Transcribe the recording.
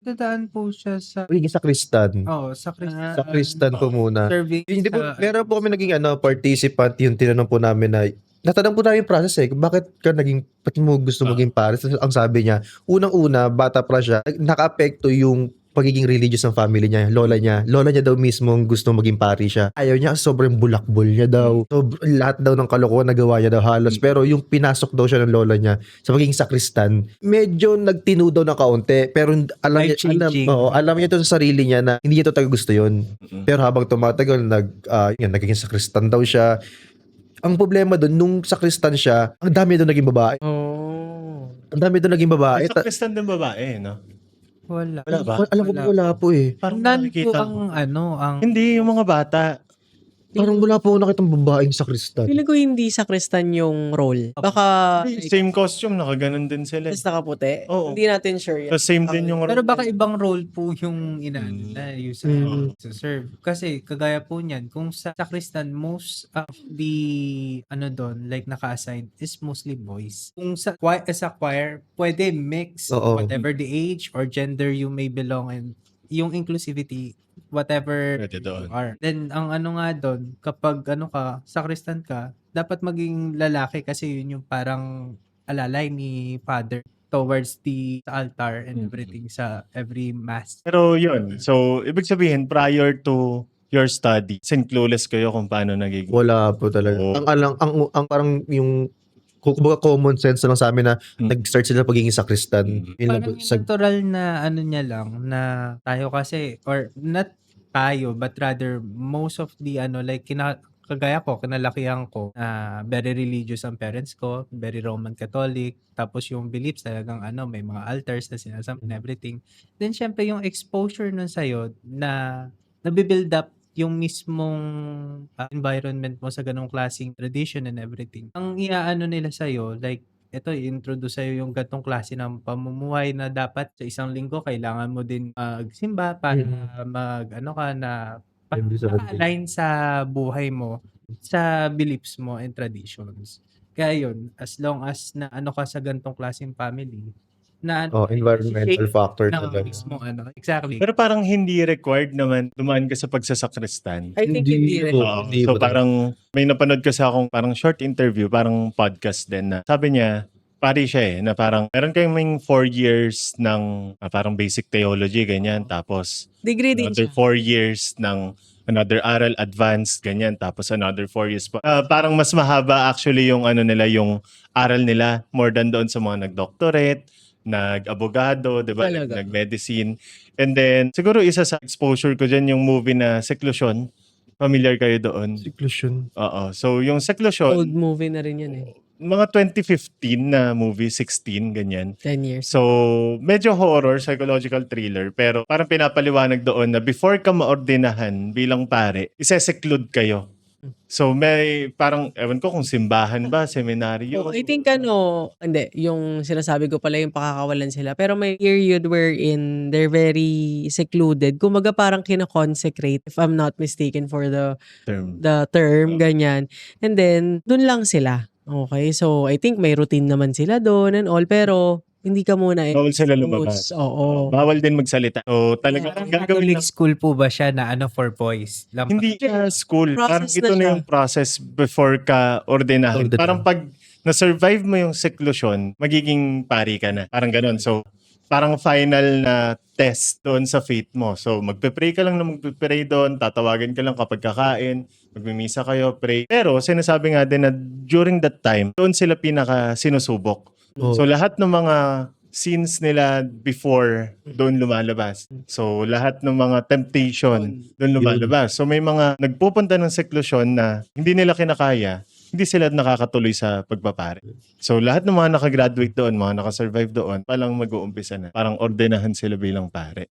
Dadaan po siya sa Pagiging sakristan. oo, sa Sakristan po muna. serving Hindi po, sa meron po kami naging participant, yung tinanong po namin na, natanong po namin yung process bakit ka naging, ba't mo gusto maging pares? Ang sabi niya, unang-una, bata pa siya, naka-apekto yung pagiging religious ng family niya, lola niya. Lola niya daw mismo gusto maging pari siya. Ayaw niya kasi sobrang bulakbol niya daw. Lahat daw ng kalokohan nagawa niya daw halos. Pero yung pinasok daw siya ng lola niya sa pagiging sakristan, medyo nagtino daw ng kaunti. Pero Life-changing. alam niya to sa sarili niya na hindi niya to talaga gusto yun. Pero habang tumatagal, nagiging sakristan daw siya. Ang problema doon, nung sakristan siya, ang dami doon naging babae. Oh. Ang dami doon naging babae. May sakristan din babae, no? Wala. Wala ba? Alam ko po wala po eh. Parang Nandun po nakikita ang ang Hindi, yung mga bata. Parang wala po ako nakitang babaeng sakristan. Feeling ko hindi sakristan yung role. Baka Same costume, nakaganon din sila. tapos nakaputi. Oo. Hindi natin sure yun. So, same din yung pero baka ibang role po yung na yung sa serve. Kasi kagaya po niyan, kung sa sakristan, most of the doon, like naka-assign is mostly boys. Kung sa choir, pwede mix Oo. whatever the age or gender you may belong in. Yung inclusivity, whatever Pwede doon. you are. Then, ang nga doon, kapag sakristan ka, dapat maging lalaki kasi yun yung parang alalay ni Father towards the altar and everything sa every mass. Pero yun, so ibig sabihin, prior to your study, clueless kayo kung paano nagiging. Wala po talaga. Oo. Ang parang yung kumbaga common sense na lang sa amin na nag-start sila pagiging sakristan. Yun lang po. Parang yung natural na niya lang na tayo kasi, or not tayo, but rather most of the like kagaya ko, kinalakihan ko, very religious ang parents ko, very Roman Catholic, tapos yung beliefs talagang may mga altars na sinasama and everything. Then syempre yung exposure nun sa'yo na nabibuild up yung mismong environment mo sa ganong klaseng tradition and everything. Ang nila sa'yo, like, ito, i-introduce sa'yo yung gantong klase ng pamumuhay na dapat sa isang linggo kailangan mo din magsimba para ka na Every Sunday. align sa buhay mo, sa beliefs mo and traditions. Kaya yun, as long as na ka sa gantong klaseng family, na Environmental factor na talaga. mismo exactly. Pero parang hindi required naman dumaan ka sa pagsasakristan. I think hindi rin. Oo. Hindi So po parang may napanood kasi akong parang short interview, parang podcast din na sabi niya, pari siya na parang meron kayong 4 years ng parang basic theology, ganyan. Tapos Degree din another siya. 4 years ng another aral advanced, ganyan. Tapos another 4 years pa. Parang mas mahaba actually yung nila, yung aral nila more than doon sa mga nag-doctorate, nag-abogado, di ba? Talaga. Nag-medicine. And then, siguro isa sa exposure ko dyan yung movie na Seclusion. Familiar kayo doon? Seclusion. Oo. So, yung Seclusion, Old movie na rin yan eh. mga 2015 na movie, 16, ganyan. 10 years. So, medyo horror, psychological thriller, pero parang pinapaliwanag doon na before ka maordinahan bilang pare, ise-seclude kayo. So, may parang, ewan ko kung simbahan ba, seminaryo. I think hindi, yung sinasabi ko pala yung pakakawalan sila. Pero may period wherein they're very secluded. Kumaga parang kinakonsecrate, if I'm not mistaken for the term, ganyan. And then, dun lang sila. Okay, so I think may routine naman sila doon and all, pero hindi ka muna Bawal sila lumabas. Oo. Bawal din magsalita. So, talagang Parang gagawin Catholic school po ba siya na for boys? hindi siya school. Parang Process ito na na siya. yung process before ka ordinahan. Parang pag na-survive mo yung seclusion, magiging pari ka na. Parang ganun. So, parang final na test doon sa faith mo. So, magpe-pray ka lang na magpe-pray doon, tatawagan ka lang kapag kakain, magmimisa kayo, pray. Pero, sinasabi nga din na during that time, doon sila pinaka sinusubok. So, lahat ng mga scenes nila before doon lumalabas. So, lahat ng mga temptation doon lumalabas. So, may mga nagpupunta ng seclusion na hindi nila kinakaya, hindi sila nakakatuloy sa pagpapare. So, lahat ng mga nakagraduate doon, mga nakasurvive doon, palang mag-uumpisa na. Parang ordenahan sila bilang pare.